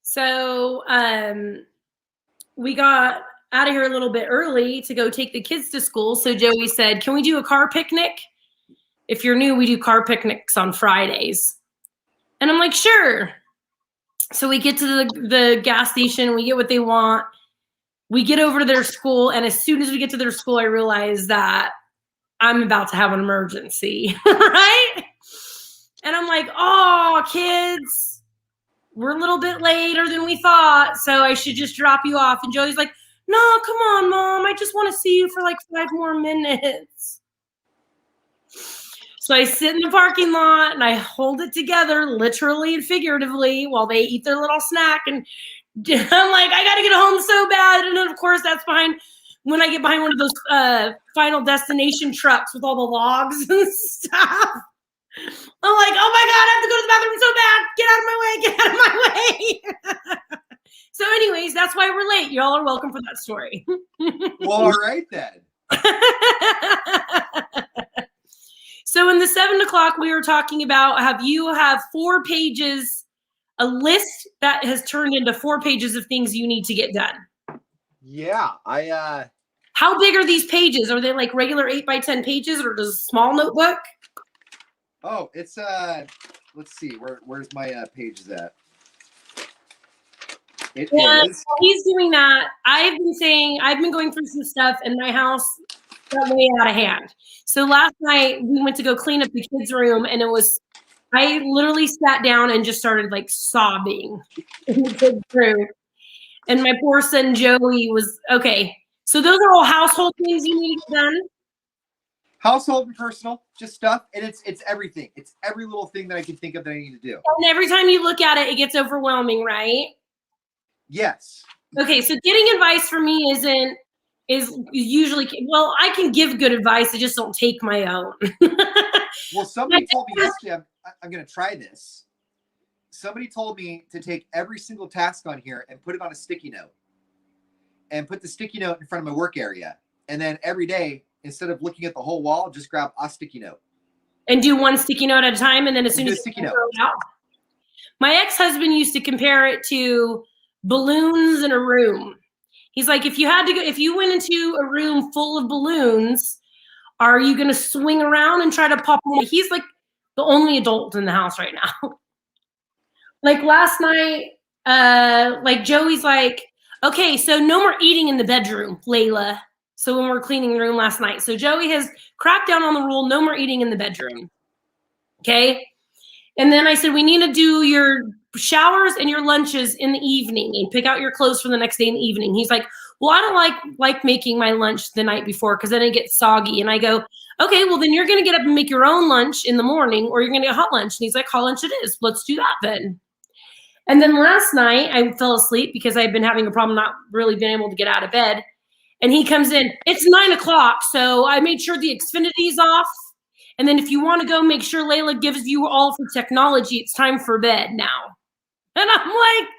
So we got out of here a little bit early to go take the kids to school. So Joey said, can we do a car picnic? If you're new, we do car picnics on Fridays. And I'm like, sure. So we get to the gas station, we get what they want. We get over to their school, and as soon as we get to their school, I realize that I'm about to have an emergency, right? And I'm like, oh, kids, we're a little bit later than we thought, so I should just drop you off. And Joey's like, no, come on, Mom. I just want to see you for like 5 more minutes. So I sit in the parking lot, and I hold it together, literally and figuratively, while they eat their little snack. And I'm like, I got to get home so bad. And then, of course, that's when I get behind one of those Final Destination trucks with all the logs and stuff. I'm like, oh my God, I have to go to the bathroom so bad. Get out of my way. So anyways, that's why we're late. Y'all are welcome for that story. Well, all right then. So in the 7 o'clock, we were talking about how you have 4 pages, a list that has turned into 4 pages of things you need to get done. Yeah, How big are these pages? Are they like regular 8x10 pages, or just a small notebook? Oh, it's let's see, where's my pages at? It is. He's doing that. I've been going through some stuff, and my house got way out of hand. So last night we went to go clean up the kids' room, and I literally sat down and just started like sobbing in the kids' room. And my poor son Joey was okay. So those are all household things you need to get done. Household and personal, just stuff, and it's everything. It's every little thing that I can think of that I need to do. And every time you look at it, it gets overwhelming, right? Yes. Okay, so getting advice from me is usually, well, I can give good advice. I just don't take my own. Well, somebody told me yesterday, I'm going to try this. Somebody told me to take every single task on here and put it on a sticky note, and put the sticky note in front of my work area. And then every day, instead of looking at the whole wall, just grab a sticky note. And do one sticky note at a time, and then as soon as sticky note. Out. My ex-husband used to compare it to balloons in a room. He's like, if you went into a room full of balloons, are you going to swing around and try to pop them? He's like the only adult in the house right now. Like last night, like Joey's like, okay, so no more eating in the bedroom, Layla. So when we're cleaning the room last night. So Joey has cracked down on the rule, no more eating in the bedroom. Okay. And then I said, we need to do your showers and your lunches in the evening and pick out your clothes for the next day in the evening. He's like, well, I don't like making my lunch the night before because then it gets soggy. And I go, okay, well, then you're going to get up and make your own lunch in the morning, or you're going to get hot lunch. And he's like, hot lunch it is. Let's do that then. And then last night I fell asleep because I've been having a problem not really being able to get out of bed. And he comes in, it's 9 o'clock. So I made sure the Xfinity's off. And then if you want to go, make sure Layla gives you all for technology. It's time for bed now. And I'm like,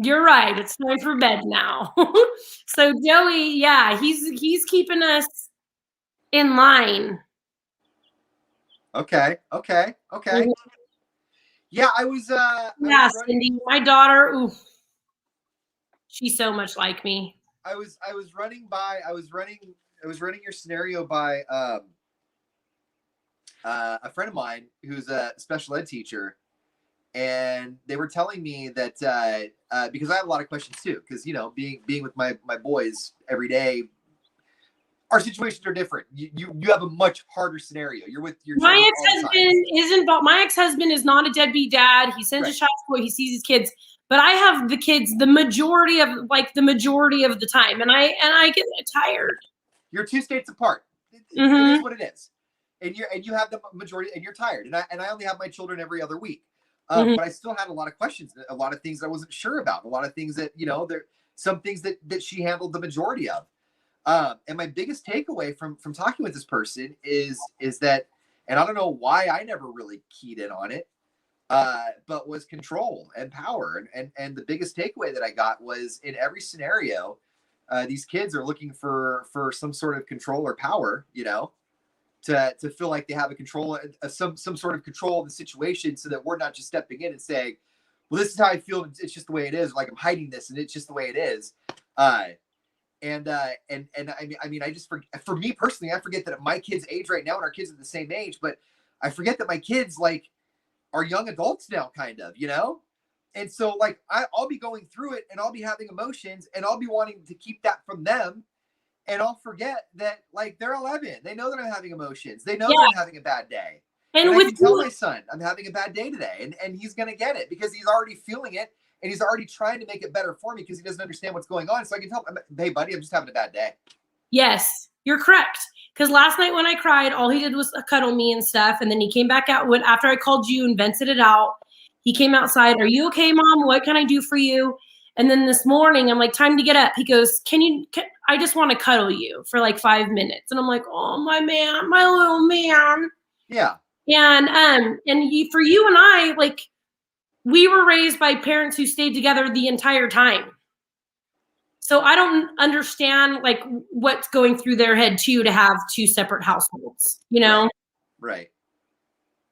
you're right. It's time for bed now. So Joey, yeah, he's keeping us in line. Okay. Mm-hmm. Yeah, I was Cindy, my daughter, ooh, she's so much like me. I was running your scenario by a friend of mine who's a special ed teacher, and they were telling me that because I have a lot of questions too, because being with my boys every day, our situations are different. You have a much harder scenario. You're with your my ex-husband is involved. My ex-husband is not a deadbeat dad. He sends his child to school. He sees his kids. But I have the kids the majority of the time, and I get tired. You're 2 states apart. It is what it is, and you have the majority, and you're tired. And I only have my children every other week, but I still had a lot of questions, a lot of things that I wasn't sure about, a lot of things that there some things that she handled the majority of. And my biggest takeaway from talking with this person is that, and I don't know why I never really keyed in on it. But was control and power. And the biggest takeaway that I got was in every scenario, these kids are looking for some sort of control or power, to feel like they have a control, some sort of control of the situation, so that we're not just stepping in and saying, well, this is how I feel. It's just the way it is. Like I'm hiding this, and it's just the way it is. And I mean, I just for me personally, I forget that at my kids' age right now, and our kids are the same age, but I forget that my kids like are young adults now, kind of, you know. And so like I'll be going through it, and I'll be having emotions, and I'll be wanting to keep that from them, and I'll forget that like they're 11. They know that I'm having emotions. They know that I'm having a bad day. And I can tell my son I'm having a bad day today, and he's gonna get it because he's already feeling it, and he's already trying to make it better for me because he doesn't understand what's going on. So I can tell him, hey buddy, I'm just having a bad day. Yes, you're correct. Because last night when I cried, all he did was cuddle me and stuff, and then he came back out after I called you and vented it out. He came outside. Are you okay, Mom? What can I do for you? And then this morning, I'm like, time to get up. He goes, I just want to cuddle you for like 5 minutes. And I'm like, oh, my man, my little man. Yeah. And for you and I, like, we were raised by parents who stayed together the entire time. So I don't understand like what's going through their head too to have two separate households, you know? Right.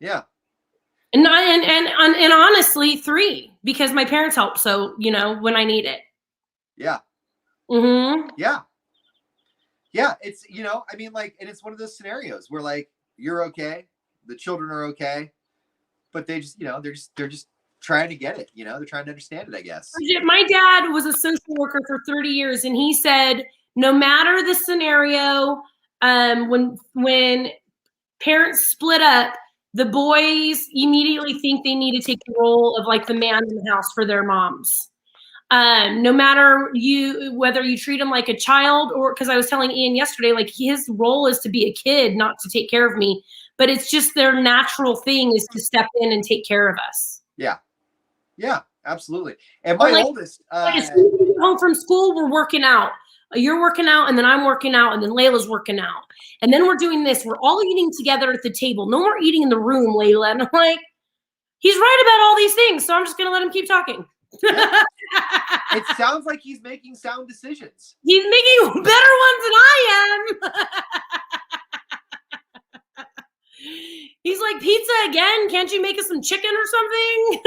Yeah. And honestly, 3, because my parents help. So, you know, when I need it. Yeah. Mm-hmm. Yeah. Yeah. It's, you know, I mean, like, and it's one of those scenarios where like, you're okay. The children are okay. But they just, you know, they're just trying to get it. You know, they're trying to understand it, I guess. My dad was a social worker for 30 years. And he said, no matter the scenario, when parents split up, the boys immediately think they need to take the role of like the man in the house for their moms. No matter whether you treat him like a child or, because I was telling Ian yesterday, like his role is to be a kid, not to take care of me, but it's just their natural thing is to step in and take care of us. Yeah. Yeah, absolutely. And my oldest, as soon as we get home from school, we're working out. You're working out, and then I'm working out, and then Layla's working out. And then we're doing this. We're all eating together at the table. No more eating in the room, Layla. And I'm like, he's right about all these things, so I'm just going to let him keep talking. Yeah. It sounds like he's making sound decisions. He's making better ones than I am. He's like, pizza again? Can't you make us some chicken or something?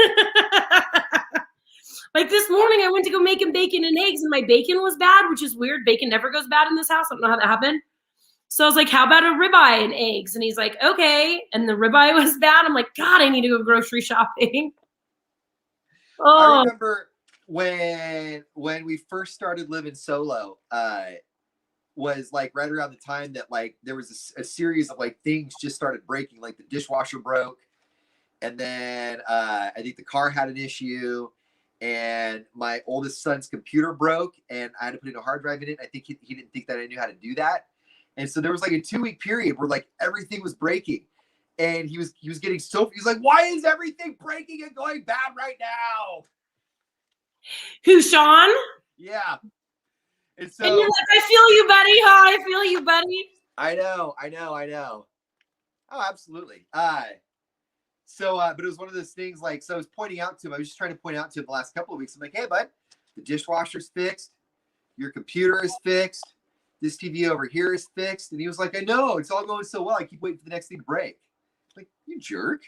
Like this morning, I went to go make him bacon and eggs, and my bacon was bad, which is weird. Bacon never goes bad in this house. I don't know how that happened. So I was like, how about a ribeye and eggs? And he's like, okay. And the ribeye was bad. I'm like, God, I need to go grocery shopping. I remember when we first started living solo, was like right around the time that like there was a series of like things just started breaking, like the dishwasher broke, and then I think the car had an issue, and my oldest son's computer broke, and I had to put in a hard drive in it. I think he didn't think that I knew how to do that, and so there was like a 2-week period where like everything was breaking, and he was getting so, he's like, why is everything breaking and going bad right now? Who, Sean? Yeah. And so, and you're like, I feel you, buddy. Huh? I feel you, buddy. I know. Oh, absolutely. But it was one of those things like, so I was pointing out to him, I was just trying to point out to him the last couple of weeks. I'm like, hey, bud, the dishwasher's fixed. Your computer is fixed. This TV over here is fixed. And he was like, I know, it's all going so well. I keep waiting for the next thing to break. I'm like, you jerk.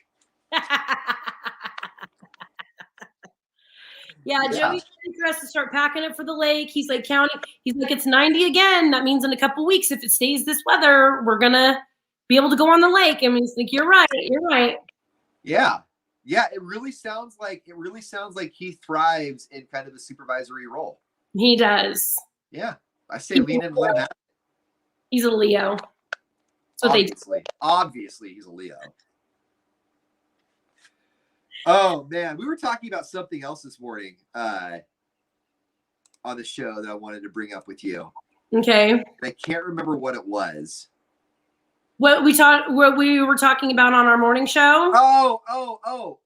Yeah, Joey's ready for us to start packing up for the lake. He's like counting. He's like, it's 90 again. That means in a couple weeks, if it stays this weather, we're going to be able to go on the lake. I mean, he's like, you're right. Yeah. Yeah. It really sounds like he thrives in kind of a supervisory role. He does. Yeah. I say lean in and let him have it. He's a Leo. So obviously he's a Leo. Oh man, we were talking about something else this morning on the show that I wanted to bring up with you. Okay. I can't remember what it was. What we were talking about on our morning show? Oh.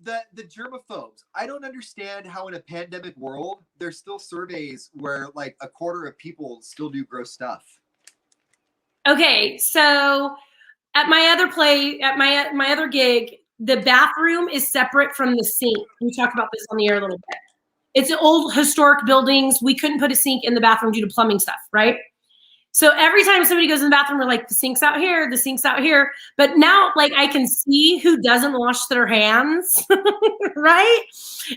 The germaphobes. I don't understand how in a pandemic world there's still surveys where like a quarter of people still do gross stuff. Okay, so at my other gig, the bathroom is separate from the sink. We talked about this on the air a little bit. It's old historic buildings. We couldn't put a sink in the bathroom due to plumbing stuff, right? So every time somebody goes in the bathroom, we're like, the sink's out here, the sink's out here. But now, like, I can see who doesn't wash their hands, right?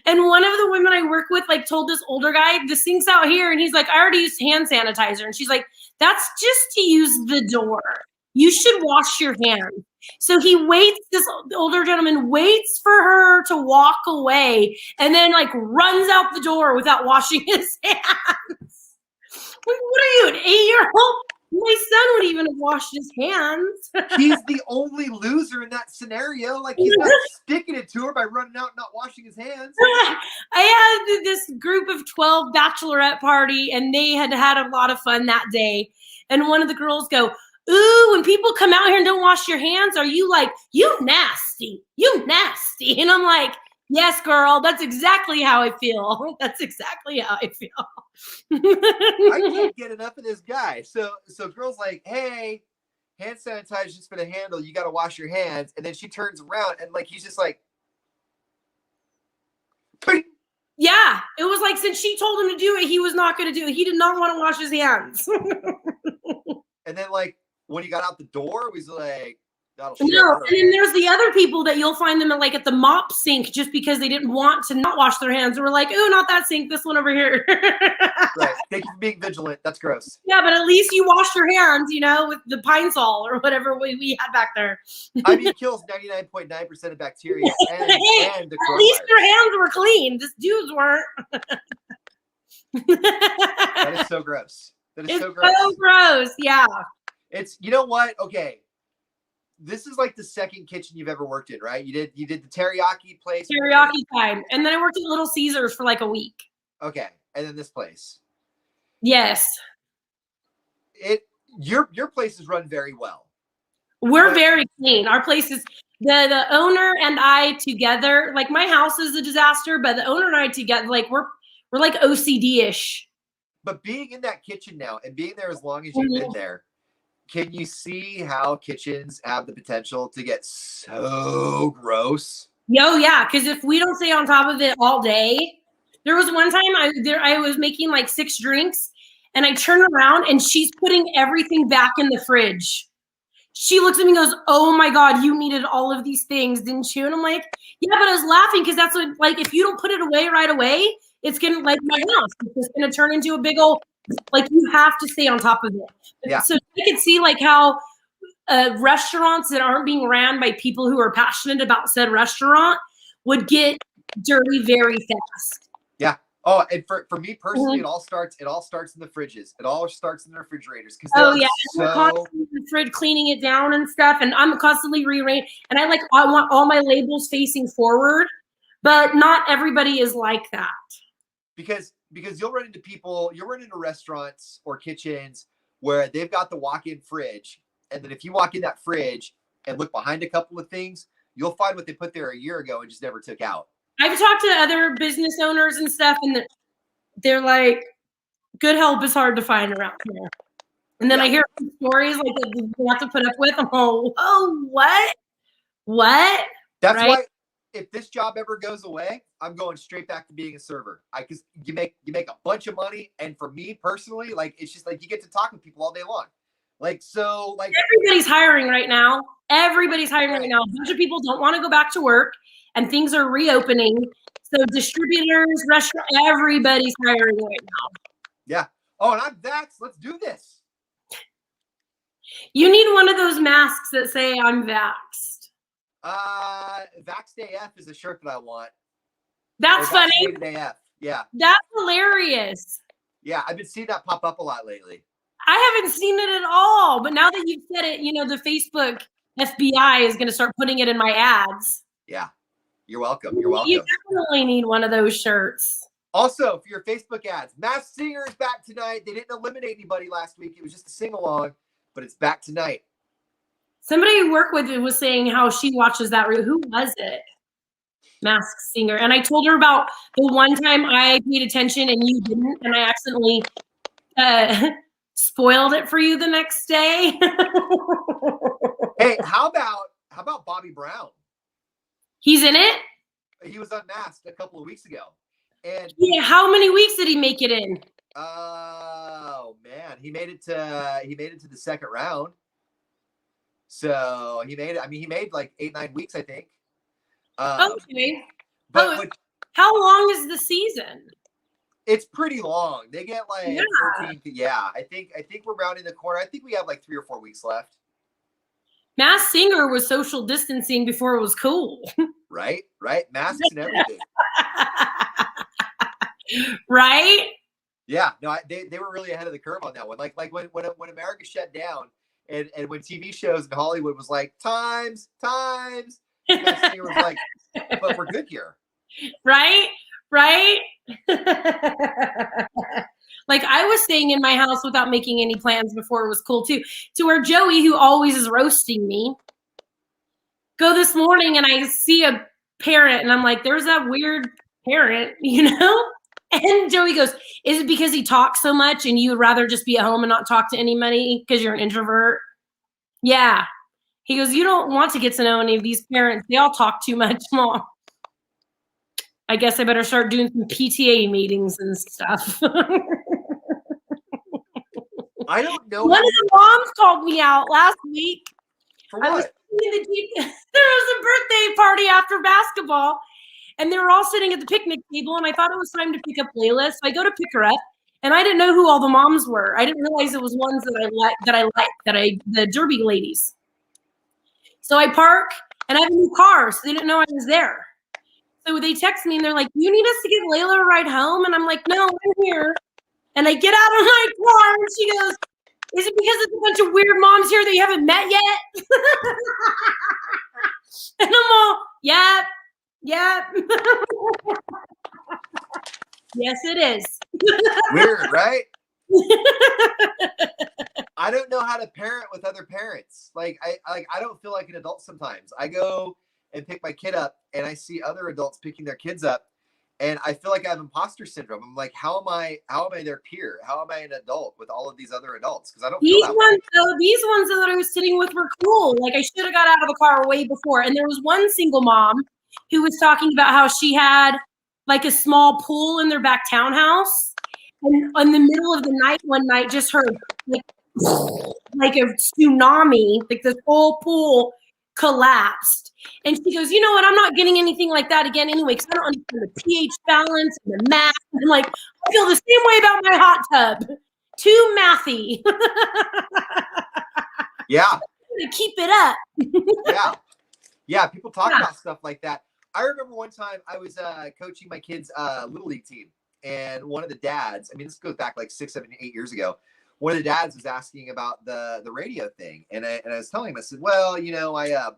And one of the women I work with, like, told this older guy, the sink's out here. And he's like, I already used hand sanitizer. And she's like, that's just to use the door. You should wash your hands. So he waits, this older gentleman waits for her to walk away and then, like, runs out the door without washing his hands. What are you, an 8-year-old? My son would even have washed his hands. He's the only loser in that scenario. Like, he's not sticking it to her by running out and not washing his hands. I had this group of 12 bachelorette party, and they had a lot of fun that day. And one of the girls go, ooh, when people come out here and don't wash your hands, are you like, you nasty, you nasty? And I'm like, yes, girl, that's exactly how I feel. That's exactly how I feel. I can't get enough of this guy. So girl's like, hey, hand sanitizer just for the handle. You got to wash your hands. And then she turns around and, like, he's just like, Ping! Yeah, it was like, since she told him to do it, he was not going to do it. He did not want to wash his hands. And then, like, when he got out the door, he's like, that'll no, and then there's the other people that you'll find them at, like, at the mop sink just because they didn't want to not wash their hands. And we're like, oh, not that sink, this one over here. Right. Thank you for being vigilant. That's gross. Yeah, but at least you wash your hands, you know, with the Pine Sol or whatever we had back there. I mean, it kills 99.9% of bacteria and the At coronavirus. least your hands were clean. This dude's weren't. That is so gross. That is It's so gross. so gross. Yeah. It's, you know what? Okay. This is like the second kitchen you've ever worked in, right? You did the teriyaki place. Teriyaki time. And then I worked at Little Caesars for like a week. Okay. And then this place. Yes. Your place is run very well. We're very clean. Our place is the owner and I together, like, my house is a disaster, but the owner and I together, like, we're like OCD-ish. But being in that kitchen now and being there as long as you've been there, can you see how kitchens have the potential to get so gross? Yo, yeah, because if we don't stay on top of it all day, there was one time I was making like 6 drinks, and I turn around and she's putting everything back in the fridge. She looks at me and goes, oh my God, you needed all of these things, didn't you? And I'm like, yeah, but I was laughing because that's what, like, if you don't put it away right away, it's gonna, like my house, it's just gonna turn into a big old, like, you have to stay on top of it. Yeah. So you can see, like, how restaurants that aren't being ran by people who are passionate about said restaurant would get dirty very fast. Yeah. Oh, and for me personally, it all starts in the fridges. It all starts in the refrigerators. Oh yeah, we're constantly in the fridge cleaning it down and stuff, and I'm constantly rearranging. And I want all my labels facing forward, but not everybody is like that. Because you'll run into restaurants or kitchens where they've got the walk-in fridge, and then if you walk in that fridge and look behind a couple of things, you'll find what they put there a year ago and just never took out. I've talked to other business owners and stuff, and they're like, good help is hard to find around here. And then I hear stories like that we have to put up with. I'm like, oh, what? That's right? Why if this job ever goes away, I'm going straight back to being a server. Because you make a bunch of money, and for me personally, like, it's just like you get to talk with people all day long. Like, so, like, everybody's hiring right now. Everybody's hiring right now. A bunch of people don't want to go back to work, and things are reopening. So distributors, restaurants, everybody's hiring right now. Yeah. Oh, and I'm vaxxed. Let's do this. You need one of those masks that say I'm vaxxed. Vaxxed AF is a shirt that I want. That's funny. AF. Yeah. That's hilarious. Yeah, I've been seeing that pop up a lot lately. I haven't seen it at all, but now that you've said it, you know, the Facebook FBI is going to start putting it in my ads. Yeah. You're welcome. You're welcome. You definitely need one of those shirts. Also, for your Facebook ads, Masked Singer is back tonight. They didn't eliminate anybody last week. It was just a sing-along, but it's back tonight. Somebody I work with was saying how she watches that. Who was it? Masked Singer. And I told her about the one time I paid attention and you didn't, and I accidentally spoiled it for you the next day. Hey, how about Bobby Brown? He's in it? He was unmasked a couple of weeks ago. And yeah, how many weeks did he make it in? Oh man, he made it to the second round. So he made it. I mean, he made like 8-9 weeks, I think. Okay. But how long is the season? It's pretty long. They get like 14. Yeah, I think we're rounding the corner. I think we have like 3 or 4 weeks left. Masked Singer was social distancing before it was cool. Right. Masks and everything. Right? Yeah. No, they were really ahead of the curve on that one. Like when America shut down and when TV shows in Hollywood was like times. Masked Singer was like, but we're good here. Right? Like I was staying in my house without making any plans before it was cool too. To where Joey, who always is roasting me, go this morning and I see a parent and I'm like, there's that weird parent, And Joey goes, is it because he talks so much and you would rather just be at home and not talk to anybody because you're an introvert? Yeah. He goes, you don't want to get to know any of these parents. They all talk too much, Mom. I guess I better start doing some PTA meetings and stuff. I don't know. One of the moms called me out last week. For what? There was a birthday party after basketball, and they were all sitting at the picnic table, and I thought it was time to pick up Layla, so I go to pick her up, and I didn't know who all the moms were. I didn't realize it was ones the Derby ladies. So I park, and I have a new car, so they didn't know I was there. So they text me and they're like, you need us to give Layla a ride home? And I'm like, no, I'm here. And I get out of my car and she goes, is it because it's a bunch of weird moms here that you haven't met yet? And I'm all, yep. Yes, it is. Weird, right? I don't know how to parent with other parents. Like I don't feel like an adult sometimes. I go and pick my kid up and I see other adults picking their kids up and I feel like I have imposter syndrome. I'm like, how am I their peer? How am I an adult with all of these other adults? Because I don't these ones that I was sitting with were cool. Like I should have got out of the car way before. And there was one single mom who was talking about how she had like a small pool in their back townhouse. And in the middle of the night, one night, just heard like a tsunami, like this whole pool collapsed. And she goes, you know what? I'm not getting anything like that again anyway, because I don't understand the pH balance and the math. And I'm like, I feel the same way about my hot tub. Too mathy. Yeah. Keep it up. Yeah. People talk about stuff like that. I remember one time I was coaching my kids' Little League team. And one of the dads, I mean, this goes back like 6, 7, 8 years ago. One of the dads was asking about the radio thing. And I was telling him, I said, well, I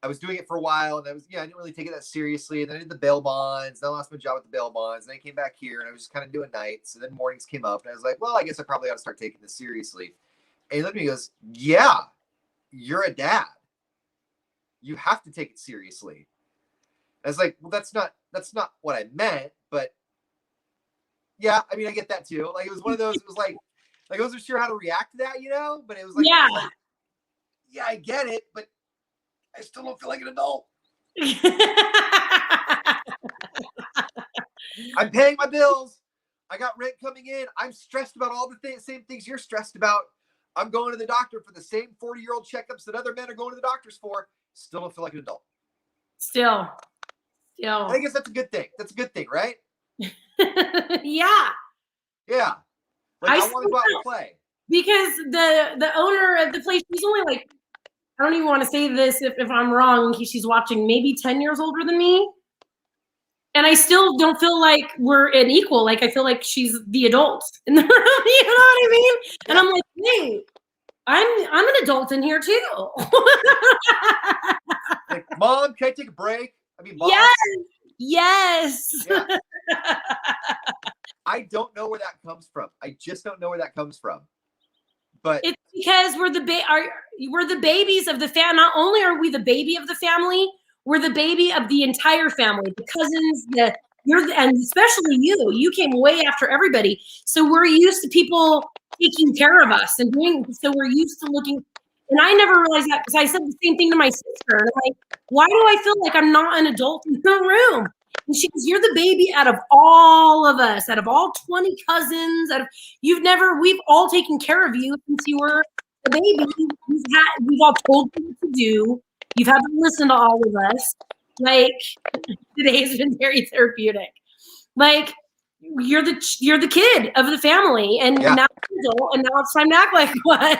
was doing it for a while and I didn't really take it that seriously. And then I did the bail bonds. Then I lost my job with the bail bonds. And then I came back here and I was just kind of doing nights. And then mornings came up and I was like, well, I guess I probably ought to start taking this seriously. And he looked at me and goes, yeah, you're a dad. You have to take it seriously. I was like, well, that's not what I meant, but yeah, I mean, I get that too. Like, it was one of those, it was like I wasn't sure how to react to that, but it was like, yeah, I get it, but I still don't feel like an adult. I'm paying my bills. I got rent coming in. I'm stressed about all the same things you're stressed about. I'm going to the doctor for the same 40-year-old checkups that other men are going to the doctors for. Still don't feel like an adult. Still. I guess that's a good thing. That's a good thing, right? Yeah. Yeah. Like, I want to go out and play. Because the owner of the place, she's only like, I don't even want to say this if I'm wrong, in case she's watching, maybe 10 years older than me. And I still don't feel like we're an equal. Like, I feel like she's the adult in the room. You know what I mean? Yeah. And I'm like, hey, I'm an adult in here too. Like, Mom, can I take a break? I mean, boss. Yes. Yeah. I don't know where that comes from. I just don't know where that comes from. But it's because we're the babies of the family. Not only are we the baby of the family, we're the baby of the entire family. The cousins, and especially you. You came way after everybody. So we're used to people taking care of us and doing. So we're used to looking. And I never realized that because I said the same thing to my sister. And I'm like, why do I feel like I'm not an adult in the room? And she goes, you're the baby out of all of us, out of all 20 cousins. We've all taken care of you since you were a baby. We've all told you what to do. You've had to listen to all of us. Like, today's been very therapeutic. Like, you're the kid of the family, and now you're adult, and now it's time to act like one.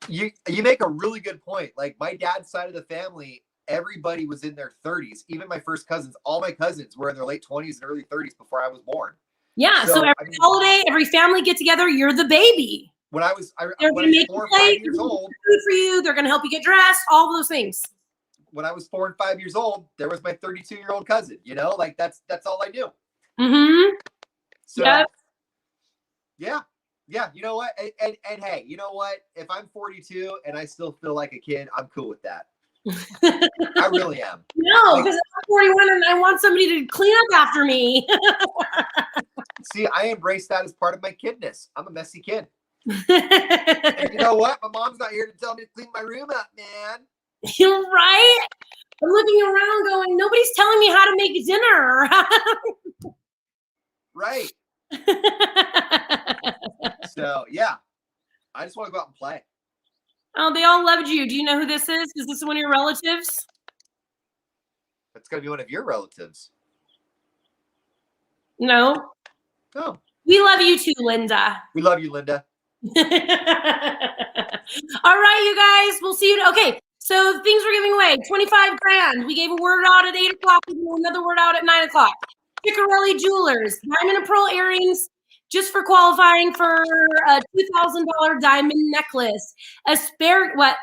You make a really good point. Like, my dad's side of the family, everybody was in their 30s. Even my first cousins, all my cousins were in their late 20s and early 30s before I was born. Yeah. So every holiday, every family get together, you're the baby. When I was 4 or 5 years old, food for you. They're going to help you get dressed. All those things. When I was 4 and 5 years old, there was my 32-year-old cousin. You know, like that's all I knew. Mm-hmm. So, yeah. You know what? And hey, you know what? If I'm 42 and I still feel like a kid, I'm cool with that. I really am. No, because I'm 41 and I want somebody to clean up after me. See, I embrace that as part of my kidness. I'm a messy kid. And you know what? My mom's not here to tell me to clean my room up, man. You're right. I'm looking around going, nobody's telling me how to make dinner. Right. So, yeah. I just want to go out and play. Oh, they all loved you. Do you know who this is? Is this one of your relatives? That's going to be one of your relatives. No. Oh. We love you too, Linda. We love you, Linda. All right, you guys. We'll see you. Okay. So things we're giving away, 25 grand. We gave a word out at 8 o'clock. We do another word out at 9 o'clock. Ciccarelli Jewelers, diamond and pearl earrings, just for qualifying for a $2,000 diamond necklace. What?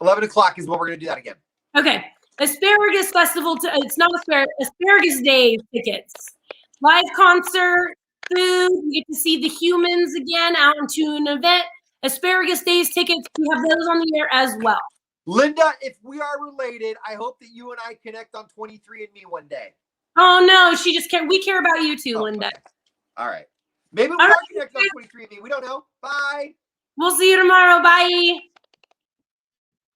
11 o'clock is when we're going to do that again. Okay. Asparagus Festival. It's not Asparagus Days tickets. Live concert, food. You get to see the humans again out into an event. Asparagus Days tickets. We have those on the air as well. Linda, if we are related, I hope that you and I connect on 23andMe one day. Oh, no. She just care. We care about you too, Linda. Okay. All right. Maybe we are connected on 23andMe. We don't know. Bye. We'll see you tomorrow. Bye.